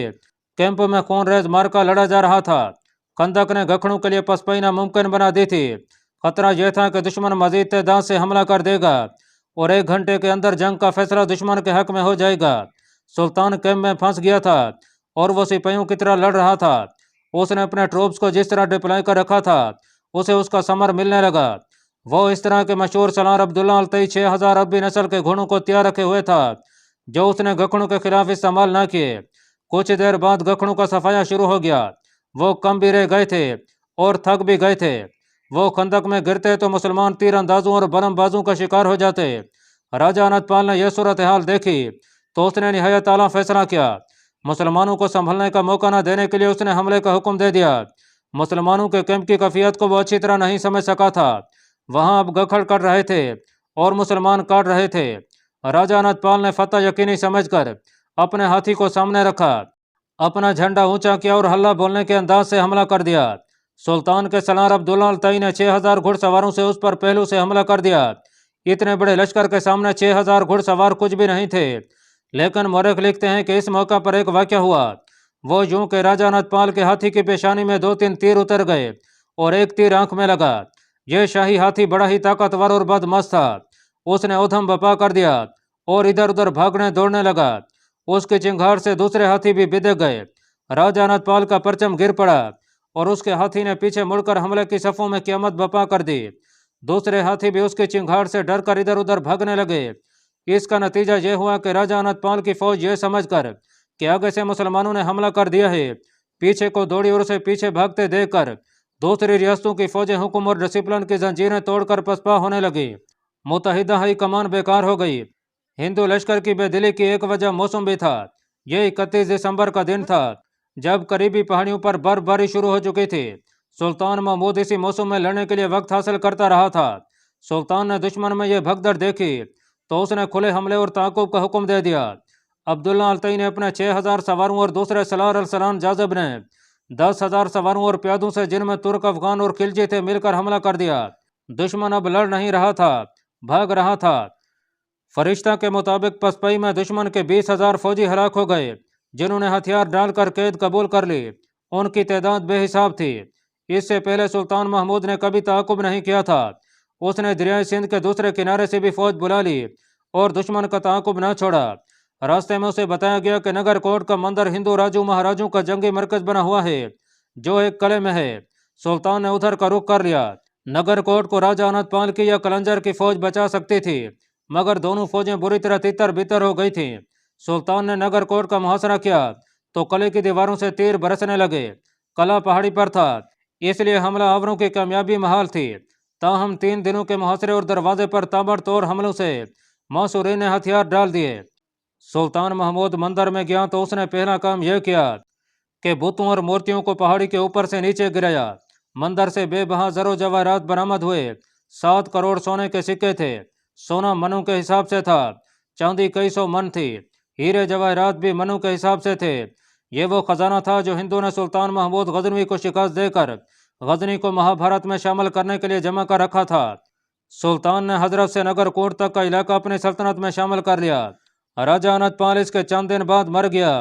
[SPEAKER 1] कैंप में खून रेज मार्का लड़ा जा रहा था। खंदक ने गखड़ों के लिए पसपई नामुमकिन बना दी थी। खतरा यह था कि दुश्मन मजीद तादाद से हमला कर देगा और 1 घंटे के अंदर जंग का फैसला दुश्मन के हक में हो जाएगा। सुल्तान कैंप में फंस गया था और वो सिपाहियों की तरह लड़ रहा था। उसने अपने ट्रूप्स को जिस तरह डिप्लॉय कर रखा था, उसे उसका समर मिलने लगा। वो इस तरह के मशहूर सलार अब्दुल्ला अल-तई 6000 अरबी नस्ल के घोड़ों को तैयार रखे हुए था, जो उसने गखड़ों के खिलाफ इस्तेमाल न किए। कुछ देर बाद गखणों का सफाया शुरू हो गया। वो कम भी रह गए थे और थक भी गए थे। वो खंदक में गिरते तो मुसलमान तीर अंदाजों और बलमबाजों का शिकार हो जाते। राजा अनतपाल ने यह सूरत हाल देखी तो उसने निहायत आला फैसला किया। मुसलमानों को संभलने का मौका न देने के लिए उसने हमले का हुक्म दे दिया। मुसलमानों के कैंप की कैफियत को वो अच्छी तरह नहीं समझ सका था। वहां अब गखड़ कर रहे थे और मुसलमान काट रहे थे। राजा अनतपाल ने फतह यकीनी समझकर अपने हाथी को सामने रखा, अपना झंडा ऊंचा किया और हल्ला बोलने के अंदाज से हमला कर दिया। सुल्तान के सलार अब्दुल्ला अल-तई ने 6000 घुड़सवारों से उस पर पहलू से हमला कर दिया। इतने बड़े लश्कर के सामने 6000 घुड़सवार कुछ भी नहीं थे। लेकिन मौरख लिखते हैं कि इस मौका पर एक वाक़या हुआ। वो यूं कि राजा अनतपाल के हाथी की पेशानी में 2-3 तीर उतर गए और एक तीर आंख में लगा। यह शाही हाथी बड़ा ही ताकतवर और बदमस्त था। उसने उधम बपा कर दिया और इधर उधर भागने दौड़ने लगा। उसकी चिंगार से दूसरे हाथी भी बिदक गए। राजा अनतपाल का परचम गिर पड़ा और उसके हाथी ने पीछे मुड़कर हमले की सफों में क़यामत बपा कर दी। दूसरे हाथी भी उसकी चिंगार से डरकर इधर उधर भागने लगे। इसका नतीजा यह हुआ कि राजा अनतपाल की फौज यह समझकर कि आगे से मुसलमानों ने हमला कर दिया है, पीछे को दौड़ी और उसे पीछे भागते देखकर दूसरी रियासतों की फौजें हुक्म और डिसिप्लिन की जंजीरें तोड़कर पसपा होने लगी। मुतहिदा हाई कमान बेकार हो गई। हिंदू लश्कर की बेदिली की एक वजह मौसम भी था। यह 31 दिसंबर का दिन था जब करीबी पहाड़ियों पर बर्फबारी शुरू हो चुकी थी। सुल्तान महमूद इसी मौसम में लड़ने के लिए वक्त हासिल करता रहा था। सुल्तान ने दुश्मन में यह भगदड़ देखी तो उसने खुले हमले और ताक़ुब का हुक्म दे दिया। अब्दुल्ला अल-तई ने अपने 6000 सवारों और दूसरे सलार अल-सलान जाज़ब ने 10,000 सवारों और प्यादों से, जिनमें तुर्क, अफगान और खिलजी थे, मिलकर हमला कर दिया। दुश्मन अब लड़ नहीं रहा था, भाग रहा था। फरिश्ता के मुताबिक पसपई में दुश्मन के 20,000 फौजी हलाक हो गए, जिन्होंने हथियार डालकर कैद कबूल कर ली। उनकी तादाद बेहिसाब थी। इससे पहले सुल्तान महमूद ने कभी ताक़ुब नहीं किया था। उसने दरियाए सिंध के दूसरे किनारे से भी फौज बुला ली और दुश्मन का ताक़ुब न छोड़ा। रास्ते में उसे बताया गया कि नगर कोट का मंदिर हिंदू राजू महाराजों का जंगी मरकज बना हुआ है, जो एक कले में है। सुल्तान ने उधर का रुख कर लिया। नगर कोट को राजा अनतपाल की या कलंजर की फौज बचा सकती थी, मगर दोनों फौजें बुरी तरह तितर बितर हो गई थीं। सुल्तान ने नगर कोट का मुहासरा किया तो किले की दीवारों से तीर बरसने लगे। किला पहाड़ी पर था, इसलिए हमला आवरों की कामयाबी महाल थी। ताहम 3 दिनों के मुहासरे और दरवाजे पर ताबड़तोड़ हमलों से मंसूरीन ने हथियार डाल दिए। सुल्तान महमूद मंदिर में गया तो उसने पहला काम यह किया कि बुतों और मूर्तियों को पहाड़ी के ऊपर से नीचे गिराया। मंदिर से बेबहा जरो जवाहरात बरामद हुए। 7 करोड़ सोने के सिक्के थे। सोना मनों के हिसाब से था, चांदी कई सौ मन थी, हीरे जवाहरात भी मनों के हिसाब से थे। ये वो खजाना था जो हिंदू ने सुल्तान महमूद गजनवी को शिकस्त देकर गजनी को महाभारत में शामिल करने के लिए जमा कर रखा था। सुल्तान ने हजरत से नगर कोट तक का इलाका अपनी सल्तनत में शामिल कर लिया। राजा अनतपाल इसके चंद दिन बाद मर गया।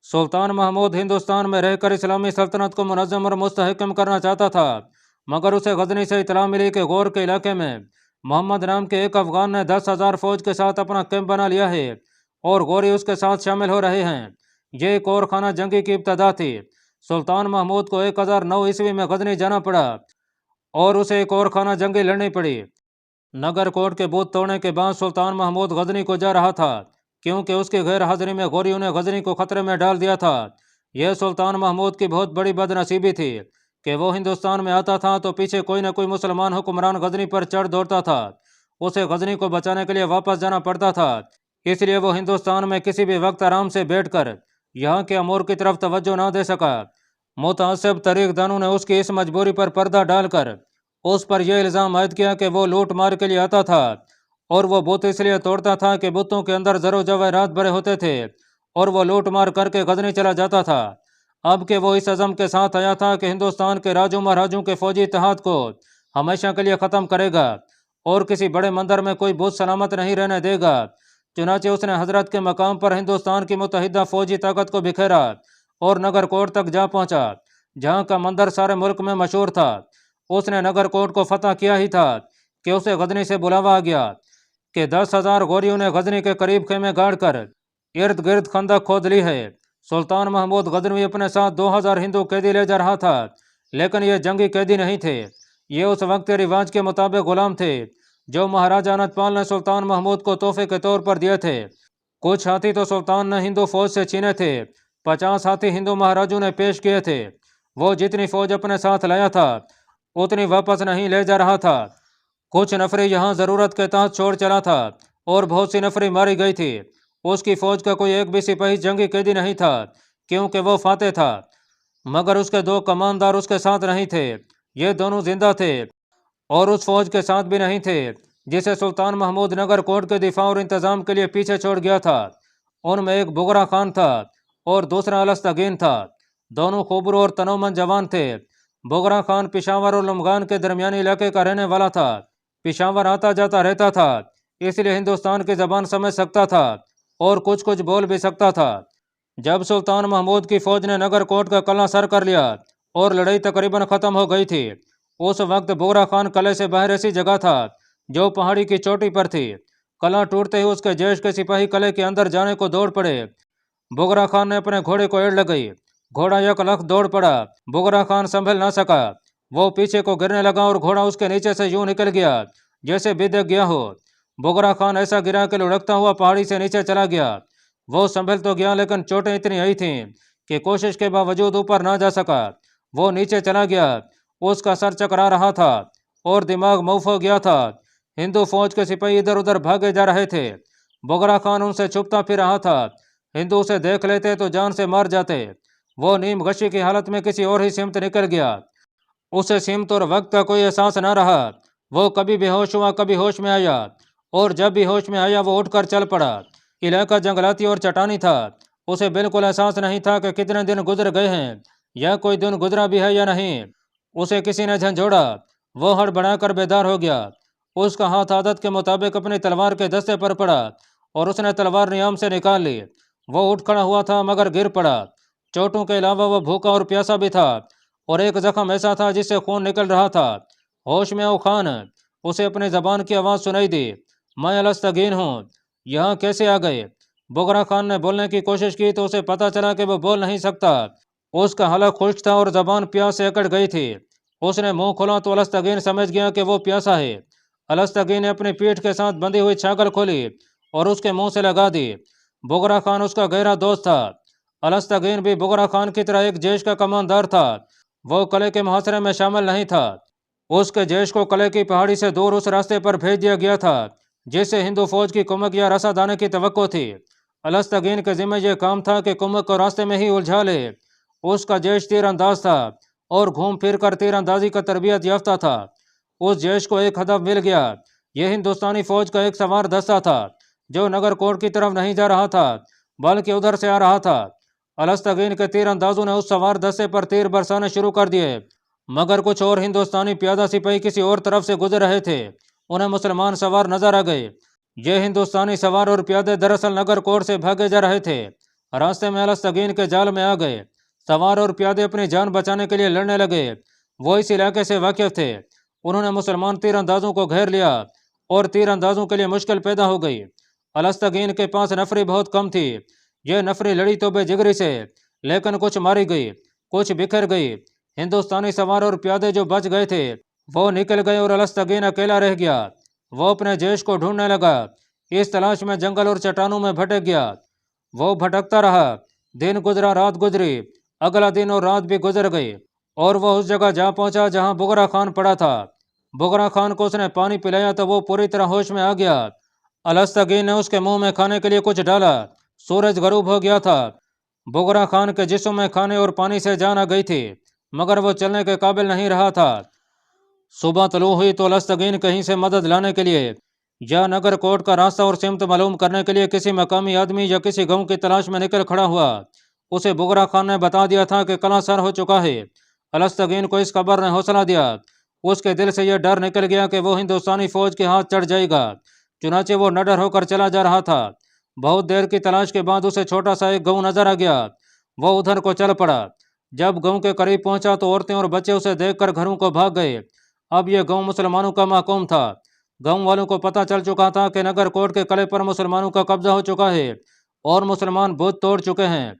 [SPEAKER 1] सुल्तान महमूद हिंदुस्तान में रहकर इस्लामी सल्तनत को मुनज़्ज़म और मुस्तहकम करना चाहता था, मगर उसे गजनी से इतला मिली कि गौर के इलाके में मोहम्मद नाम के एक अफगान ने 10,000 फौज के साथ अपना कैंप बना लिया है और गौरी उसके साथ शामिल हो रहे हैं। ये एक और खाना जंगी की इब्तदा थी। सुल्तान महमूद को 1009 ईस्वी में गजनी जाना पड़ा और उसे एक और खाना जंगी लड़नी पड़ी। नगर कोट के बूथ तोड़ने के बाद सुल्तान महमूद गजनी को जा रहा था, क्योंकि उसकी गैर हाजिरी में गौरियों ने गजनी को खतरे में डाल दिया था। यह सुल्तान महमूद की बहुत बड़ी बदनसीबी थी कि वो हिंदुस्तान में आता था तो पीछे कोई न कोई मुसलमान हुक्मरान गजनी पर चढ़ दौड़ता था। उसे गजनी को बचाने के लिए वापस जाना पड़ता था, इसलिए वो हिंदुस्तान में किसी भी वक्त आराम से बैठकर यहाँ के अमूर की तरफ तवज्जो न दे सका। मुतासिब तरीक दानों ने उसकी इस मजबूरी पर पर्दा डालकर उस पर यह इल्ज़ाम आयद किया कि वो लूट मार के लिए आता था और वो बुत इसलिए तोड़ता था कि बुतों के अंदर जरो जवाहरात भरे होते थे और वो लूट मार करके गजनी चला जाता था। अब कि वो इस अज़म के साथ आया था कि हिंदुस्तान के राजू महाराजों के फौजी इत्तेहाद को हमेशा के लिए ख़त्म करेगा और किसी बड़े मंदिर में कोई बुत सलामत नहीं रहने देगा। चुनाचे उसने हजरत के मकाम पर हिंदुस्तान की मुतहिदा फौजी ताकत को बिखेरा और नगर कोट तक जा पहुंचा, जहां का मंदिर सारे मुल्क में मशहूर था। उसने नगर कोट को फतह किया ही था कि उसे गजनी से बुलावा आ गया कि 10,000 गौरियों ने गजनी के करीब खेमे गाड़ कर इर्द गिर्द खंदक खोद ली है। सुल्तान महमूद गजनवी अपने साथ 2,000 हिंदू कैदी ले जा रहा था, लेकिन ये जंगी कैदी नहीं थे। ये उस वक्त के रिवाज के मुताबिक गुलाम थे जो महाराजा अनतपाल ने सुल्तान महमूद को तोहफे के तौर पर दिए थे। कुछ हाथी तो सुल्तान ने हिंदू फौज से छीने थे, 50 हाथी हिंदू महाराजों ने पेश किए थे। वो जितनी फौज अपने साथ लाया था उतनी वापस नहीं ले जा रहा था। कुछ नफरी यहाँ जरूरत के तहत छोड़ चला था और बहुत सी नफरी मारी गई थी। उसकी फौज का कोई एक भी सिपाही जंगी कैदी नहीं था, क्योंकि वो फाते था। मगर उसके 2 कमानदार उसके साथ नहीं थे। ये दोनों जिंदा थे और उस फौज के साथ भी नहीं थे जिसे सुल्तान महमूद नगर कोट के दिफा और इंतजाम के लिए पीछे छोड़ गया था। उनमें एक बुगरा खान था और दूसरा अलस्तगीन था। दोनों खूबरू और तनोमंद जवान थे। बुगरा खान पिशावर और लमगान के दरमियानी इलाके का रहने वाला था। पिशावर आता जाता रहता था, इसलिए हिंदुस्तान की जबान समझ सकता था और कुछ कुछ बोल भी सकता था। जब सुल्तान महमूद की फौज ने नगर कोट का कला सर कर लिया और लड़ाई तकरीबन खत्म हो गई थी, उस वक्त बुगरा खान कले से बाहर ऐसी जगह था जो पहाड़ी की चोटी पर थी। कला टूटते ही उसके जैश के सिपाही कले के अंदर जाने को दौड़ पड़े। बुगरा खान ने अपने घोड़े को एड़ लगाई। घोड़ा एक लख दौड़ पड़ा। बुगरा खान संभल ना सका। वो पीछे को गिरने लगा और घोड़ा उसके नीचे से यूं निकल गया जैसे बिदक गया हो। बुगरा खान ऐसा गिरा कि लुढ़कता हुआ पहाड़ी से नीचे चला गया। वो संभल तो गया, लेकिन चोटें इतनी आई थीं कि कोशिश के बावजूद ऊपर ना जा सका। वो नीचे चला गया। उसका सर चकरा रहा था और दिमाग मऊफ हो गया था। हिंदू फौज के सिपाही इधर उधर भागे जा रहे थे। बुगरा खान उनसे छुपता फिर रहा था। हिंदू उसे देख लेते तो जान से मार जाते। वो नीम गशी की हालत में किसी और ही सिमत निकल गया। उसे सिमत और वक्त का कोई एहसास न रहा। वो कभी बेहोश हुआ, कभी होश में आया, और जब भी होश में आया वो उठकर चल पड़ा। इलाका जंगलाती और चट्टानी था। उसे बिल्कुल एहसास नहीं था कि कितने दिन गुजर गए हैं या कोई दिन गुजरा भी है या नहीं। उसे किसी ने झंझोड़ा। वो हड़बड़ाकर बेदार हो गया। उसका हाथ आदत के मुताबिक अपनी तलवार के दस्ते पर पड़ा और उसने तलवार नियाम से निकाल ली। वो उठ खड़ा हुआ था मगर गिर पड़ा। चोटों के अलावा वो भूखा और प्यासा भी था और एक जख्म ऐसा था जिससे खून निकल रहा था। होश में आओ खान, उसे अपनी जबान की आवाज़ सुनाई दी। मैं अलस्तगीन हूँ, यहाँ कैसे आ गए? बुगरा खान ने बोलने की कोशिश की तो उसे पता चला कि वो बोल नहीं सकता। उसका हलक खुश्क था और जबान प्यास से अकड़ गई थी। उसने मुंह खोला तो अलस्तगीन समझ गया कि वो प्यासा है। अलस्तगीन ने अपनी पीठ के साथ बंधी हुई छागल खोली और उसके मुंह से लगा दी। बुगरा खान उसका गहरा दोस्त था। अलस्तगीन भी बुगरा खान की तरह एक जैश का कमांडर था। वो कले के मुहासरे में शामिल नहीं था। उसके जैश को कले की पहाड़ी से दूर उस रास्ते पर भेज दिया गया था जिससे हिंदू फौज की कुमक या रसद आने की तवक्को थी। अलस्तगीन के जिम्मे यह काम था कि कुमक को रास्ते में ही उलझा ले। उसका जैश तीरंदाज था और घूम फिर कर तीरंदाजी का तरबियत याफ्ता था। उस जैश को एक हदफ मिल गया। यह हिंदुस्तानी फौज का एक सवार दस्ता था जो नगर कोट की तरफ नहीं जा रहा था बल्कि उधर से आ रहा था। अलस्तगीन के तीरंदाजों ने उस सवार दस्ते पर तीर बरसाने शुरू कर दिए, मगर कुछ और हिंदुस्तानी प्यादा सिपाही किसी और तरफ से गुजर रहे थे। उन्हें मुसलमान सवार नजर आ गए। ये हिंदुस्तानी सवार और प्यादे दरअसल नगर कोट से भागे जा रहे थे। रास्ते में अलस्तगीन के जाल में आ गए। सवार और प्यादे अपनी जान बचाने के लिए लड़ने लगे। वो इस इलाके से वाकिफ थे। उन्होंने मुसलमान तीरंदाजों को घेर लिया और तीरंदाजों के लिए मुश्किल पैदा हो गई। अलस्तगीन के पास नफरी बहुत कम थी। यह नफरी लड़ी तो बेजिगरी से, लेकिन कुछ मारी गई, कुछ बिखर गई। हिंदुस्तानी सवार और प्यादे जो बच गए थे वो निकल गए और अलस्तगीन अकेला रह गया। वो अपने जैश को ढूंढने लगा। इस तलाश में जंगल और चट्टानों में भटक गया। वो भटकता रहा। दिन गुजरा, रात गुजरी, अगला दिन और रात भी गुजर गई और वह उस जगह जा पहुंचा जहां बुगरा खान पड़ा था। बुगरा खान को उसने पानी पिलाया तो वो पूरी तरह होश में आ गया। अलस्तगीन ने उसके मुंह में खाने के लिए कुछ डाला। सूरज गरूब हो गया था। बुगरा खान के जिस्म में खाने और पानी से जान आ गई थी, मगर वो चलने के काबिल नहीं रहा था। सुबह तलू हुई तो अलस्तगीन कहीं से मदद लाने के लिए या नगर कोट का रास्ता और सिमत मालूम करने के लिए किसी मकामी आदमी या किसी गांव की तलाश में निकल खड़ा हुआ। उसे बुगरा खान ने बता दिया था कि कला सर हो चुका है। अलस्तगीन को इस खबर ने हौसला दिया। उसके दिल से यह डर निकल गया कि वो हिंदुस्तानी फौज के हाथ चढ़ जाएगा। चुनाचे वो नडर होकर चला जा रहा था। बहुत देर की तलाश के बाद उसे छोटा सा एक गांव नजर आ गया। वो उधर को चल पड़ा। जब गांव के करीब पहुंचा तो औरतें और बच्चे उसे देखकर घरों को भाग गए। अब यह गांव मुसलमानों का महकूम था। गांव वालों को पता चल चुका था कि नगर कोट के किले पर मुसलमानों का कब्जा हो चुका है और मुसलमान बुत तोड़ चुके हैं।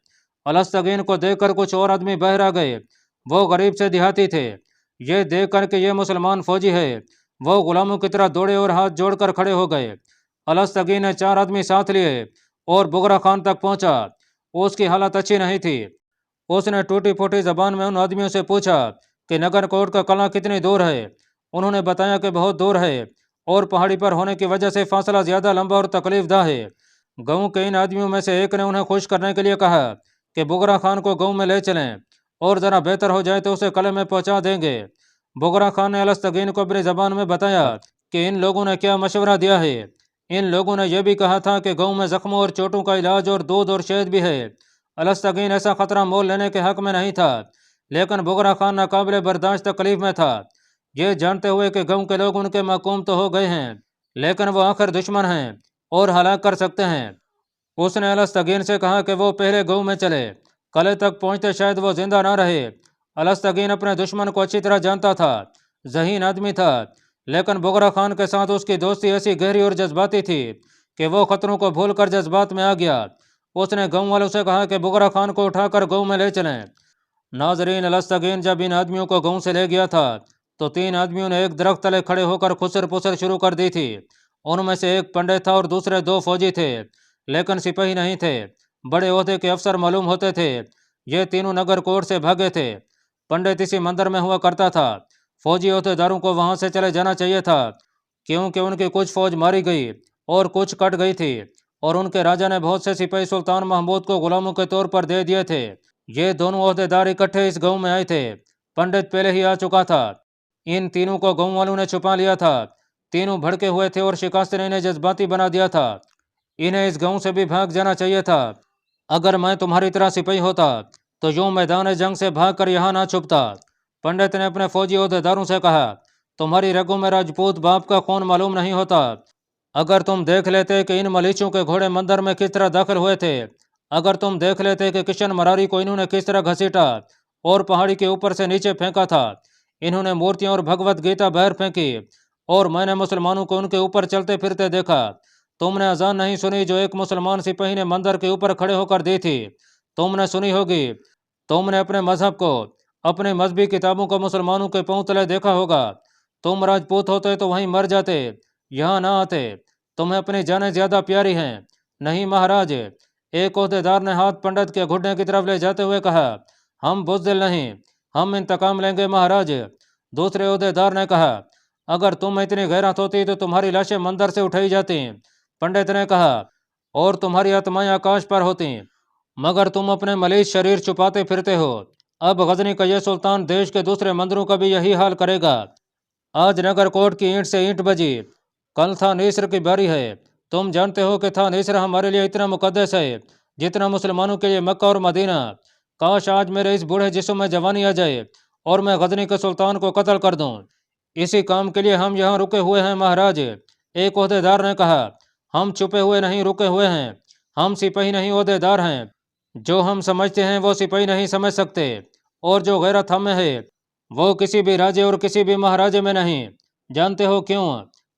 [SPEAKER 1] अलस्तगीन को देखकर कुछ और आदमी बाहर आ गए। वो गरीब से देहाती थे। ये देख कर के ये मुसलमान फौजी है, वो गुलामों की तरह दौड़े और हाथ जोड़कर खड़े हो गए। अलस्तगीन ने 4 आदमी साथ लिए और बुगरा खान तक पहुंचा। اس کی حالت اچھی نہیں تھی۔ اس نے ٹوٹی پھوٹی زبان میں ان آدمیوں سے پوچھا کہ نگر کوٹ کا قلعہ کتنی دور ہے؟ انہوں نے بتایا کہ بہت دور ہے اور پہاڑی پر ہونے کی وجہ سے فاصلہ زیادہ لمبا اور تکلیف دہ ہے۔ گاؤں کے ان آدمیوں میں سے ایک نے انہیں خوش کرنے کے لیے کہا کہ بگرا خان کو گاؤں میں لے چلیں اور ذرا بہتر ہو جائے تو اسے قلعے میں پہنچا دیں گے۔ بگرا خان نے الستگین کو اپنی زبان میں بتایا کہ ان لوگوں نے کیا مشورہ دیا ہے۔ ان لوگوں نے یہ بھی کہا تھا کہ گاؤں میں زخموں اور چوٹوں کا علاج اور دودھ اور شہد بھی ہے۔ الستگین ایسا خطرہ مول لینے کے حق میں نہیں تھا، لیکن بگرا خان ناقابل برداشت تکلیف میں تھا، یہ جانتے ہوئے کہ گاؤں کے لوگ ان کے محکوم تو ہو گئے ہیں لیکن وہ آخر دشمن ہیں اور ہلاک کر سکتے ہیں۔ اس نے الستگین سے کہا کہ وہ پہلے گاؤں میں چلے، قلعے تک پہنچتے شاید وہ زندہ نہ رہے۔ الستگین اپنے دشمن کو اچھی طرح جانتا تھا، ذہین آدمی تھا، لیکن بگرا خان کے ساتھ اس کی دوستی ایسی گہری اور جذباتی تھی کہ وہ خطروں کو بھول کر جذبات میں آ گیا۔ اس نے گاؤں والوں سے کہا کہ بگرا خان کو اٹھا کر گاؤں میں لے چلیں۔ ناظرین، الستگین جب ان آدمیوں کو گاؤں سے لے گیا تھا تو تین آدمیوں نے ایک درخت تلے کھڑے ہو کر خسر پسر شروع کر دی تھی۔ ان میں سے ایک پنڈت تھا اور دوسرے دو فوجی تھے، لیکن سپاہی نہیں تھے، بڑے عہدے کے افسر معلوم ہوتے تھے۔ یہ تینوں نگر کوٹ سے بھاگے تھے۔ پنڈت اسی مندر میں ہوا کرتا تھا۔ فوجی عہدے داروں کو وہاں سے چلے جانا چاہیے تھا کیونکہ ان کی کچھ فوج ماری گئی اور کچھ کٹ گئی تھی، اور ان کے راجا نے بہت سے سپاہی سلطان محمود کو غلاموں کے طور پر دے دیے تھے۔ یہ دونوں عہدے دار اکٹھے اس گاؤں میں آئے تھے۔ پنڈت پہلے ہی آ چکا تھا۔ ان تینوں کو گاؤں والوں نے چھپا لیا تھا۔ تینوں بھڑکے ہوئے تھے اور شکست نے انہیں جذباتی بنا دیا تھا۔ انہیں اس گاؤں سے بھی بھاگ جانا چاہیے تھا۔ اگر میں تمہاری طرح سپاہی ہوتا تو یوں میدان جنگ سے بھاگ کر یہاں نہ چھپتا۔ پنڈت نے اپنے فوجی عہدے داروں سے کہا، تمہاری رگوں میں راجپوت باپ کا خون معلوم نہیں ہوتا۔ اگر تم دیکھ لیتے کہ ان ملیچوں کے گھوڑے مندر میں کس طرح داخل ہوئے تھے، اگر تم دیکھ لیتے کہ کشن مراری کو انہوں نے کس طرح گھسیٹا اور پہاڑی کے اوپر سے نیچے پھینکا تھا، انہوں نے مورتیاں اور بھگوت گیتا باہر پھینکی اور میں نے مسلمانوں کو ان کے اوپر چلتے پھرتے دیکھا۔ تم نے اذان نہیں سنی جو ایک مسلمان سپاہی نے مندر کے اوپر کھڑے ہو کر دی تھی، تم نے سنی ہوگی۔ تم نے اپنے مذہب کو، اپنی مذہبی کتابوں کو مسلمانوں کے پاؤں تلے دیکھا ہوگا۔ تم راجپوت ہوتے تو وہیں مر جاتے، یہاں نہ آتے۔ تمہیں اپنی جانیں زیادہ پیاری ہیں۔ نہیں مہاراج، ایک عہدے دار نے ہاتھ پنڈت کے گھٹنے کی طرف لے جاتے ہوئے کہا، ہم بزدل نہیں، ہم انتقام لیں گے مہاراج۔ دوسرے عہدے دار نے کہا، اگر تم اتنی غیرت ہوتی تو تمہاری لاشیں مندر سے اٹھائی جاتی۔ پنڈت نے کہا، اور تمہاری آتمائیں آکاش پر ہوتی، مگر تم اپنے ملیچ شریر چھپاتے پھرتے ہو۔ اب غزنی کا یہ سلطان دیش کے دوسرے مندروں کا بھی یہی حال کرے گا۔ آج نگر کوٹ کی اینٹ سے اینٹ بجی، کل تھا نیسر کی باری ہے۔ تم جانتے ہو کہ تھا نیسر ہمارے لیے اتنا مقدس ہے جتنا مسلمانوں کے لیے مکہ اور مدینہ۔ کاش آج میرے اس بوڑھے جسم میں جوانی آ جائے اور میں غزنی کے سلطان کو قتل کر دوں۔ اسی کام کے لیے ہم یہاں رکے ہوئے ہیں مہاراج۔ ایک عہدے دار نے کہا، ہم چھپے ہوئے نہیں رکے ہوئے ہیں، ہم سپاہی نہیں عہدے دار ہیں۔ جو ہم سمجھتے ہیں وہ سپاہی نہیں سمجھ سکتے، اور جو غیرت ہمیں ہے وہ کسی بھی راجے اور کسی بھی مہاراجے میں نہیں۔ جانتے ہو کیوں؟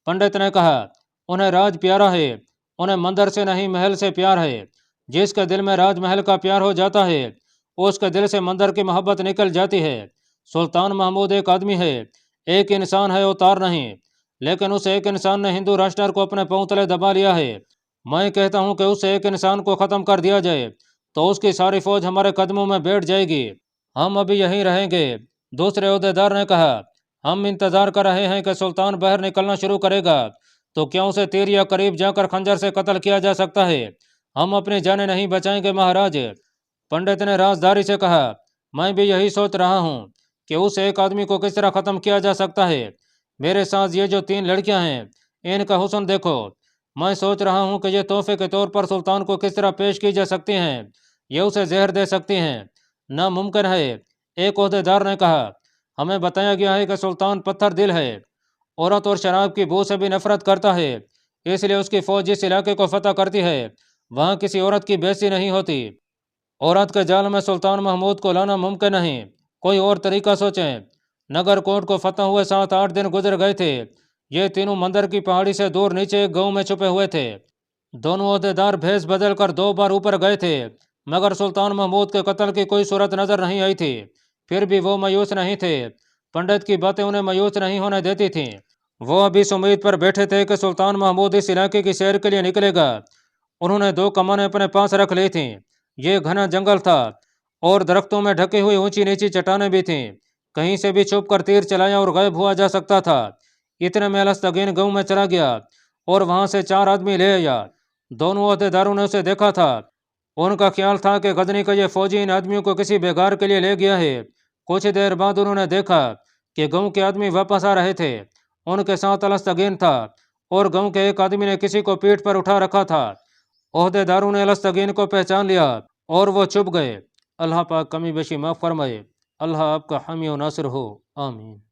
[SPEAKER 1] پنڈت نے کہا، انہیں راج پیارا ہے، انہیں مندر سے نہیں محل سے پیار ہے۔ جس کے دل میں راج محل کا پیار ہو جاتا ہے اس کے دل سے مندر کی محبت نکل جاتی ہے۔ سلطان محمود ایک آدمی ہے، ایک انسان ہے، اوتار نہیں، لیکن اس ایک انسان نے ہندو راشٹر کو اپنے پاؤں تلے دبا لیا ہے۔ میں کہتا ہوں کہ اس ایک انسان کو ختم کر دیا جائے تو اس کی ساری فوج ہمارے قدموں میں بیٹھ جائے گی، ہم ابھی یہیں رہیں گے۔ دوسرے عہدے دار نے کہا، ہم انتظار کر رہے ہیں کہ سلطان باہر نکلنا شروع کرے گا تو کیا اسے تیر یا قریب جا کر خنجر سے قتل کیا جا سکتا ہے؟ ہم اپنی جانیں نہیں بچائیں گے مہاراج۔ پنڈت نے رازداری سے کہا، میں بھی یہی سوچ رہا ہوں کہ اس ایک آدمی کو کس طرح ختم کیا جا سکتا ہے۔ میرے ساتھ یہ جو تین لڑکیاں ہیں ان کا حسن دیکھو۔ میں سوچ رہا ہوں کہ یہ تحفے کے طور پر سلطان کو کس طرح پیش کی جا سکتی ہیں، یہ اسے زہر دے سکتی ہیں۔ ناممکن ہے، ایک عہدے دار نے کہا، ہمیں بتایا گیا ہے کہ سلطان پتھر دل ہے، عورت اور شراب کی بو سے بھی نفرت کرتا ہے، اس لیے اس کی فوج جس علاقے کو فتح کرتی ہے وہاں کسی عورت کی بیعزتی نہیں ہوتی۔ عورت کے جال میں سلطان محمود کو لانا ممکن نہیں، کوئی اور طریقہ سوچیں۔ نگر کوٹ کو فتح ہوئے 7-8 دن گزر گئے تھے۔ یہ تینوں مندر کی پہاڑی سے دور نیچے ایک گاؤں میں چھپے ہوئے تھے۔ دونوں عہدیدار بھیس بدل کر 2 بار اوپر گئے تھے مگر سلطان محمود کے قتل کی کوئی صورت نظر نہیں آئی تھی۔ پھر بھی وہ مایوس نہیں تھے، پنڈت کی باتیں انہیں مایوس نہیں ہونے دیتی تھیں۔ وہ ابھی اس امید پر بیٹھے تھے کہ سلطان محمود اس علاقے کی سیر کے لیے نکلے گا۔ انہوں نے 2 کمانیں اپنے پاس رکھ لی تھیں۔ یہ گھنا جنگل تھا اور درختوں میں ڈھکی ہوئی اونچی نیچی چٹانیں بھی تھیں، کہیں سے بھی چھپ کر تیر چلایا اور غائب ہوا جا سکتا تھا۔ اتنے میں الستگین گاؤں میں چلا گیا اور وہاں سے 4 آدمی لے آیا۔ دونوں عہدیداروں نے اسے دیکھا تھا۔ ان کا خیال تھا کہ غزنی کا یہ فوجی ان آدمیوں کو کسی بےگار کے لیے لے گیا ہے۔ کچھ دیر بعد انہوں نے دیکھا کہ گاؤں کے آدمی واپس آ رہے تھے۔ ان کے ساتھ الستگین تھا اور گاؤں کے ایک آدمی نے کسی کو پیٹھ پر اٹھا رکھا تھا۔ عہدیداروں نے الستگین کو پہچان لیا اور وہ چھپ گئے۔ اللہ پاک کمی بیشی معاف فرمائے۔ اللہ آپ کا حامی و ناصر ہو، آمین۔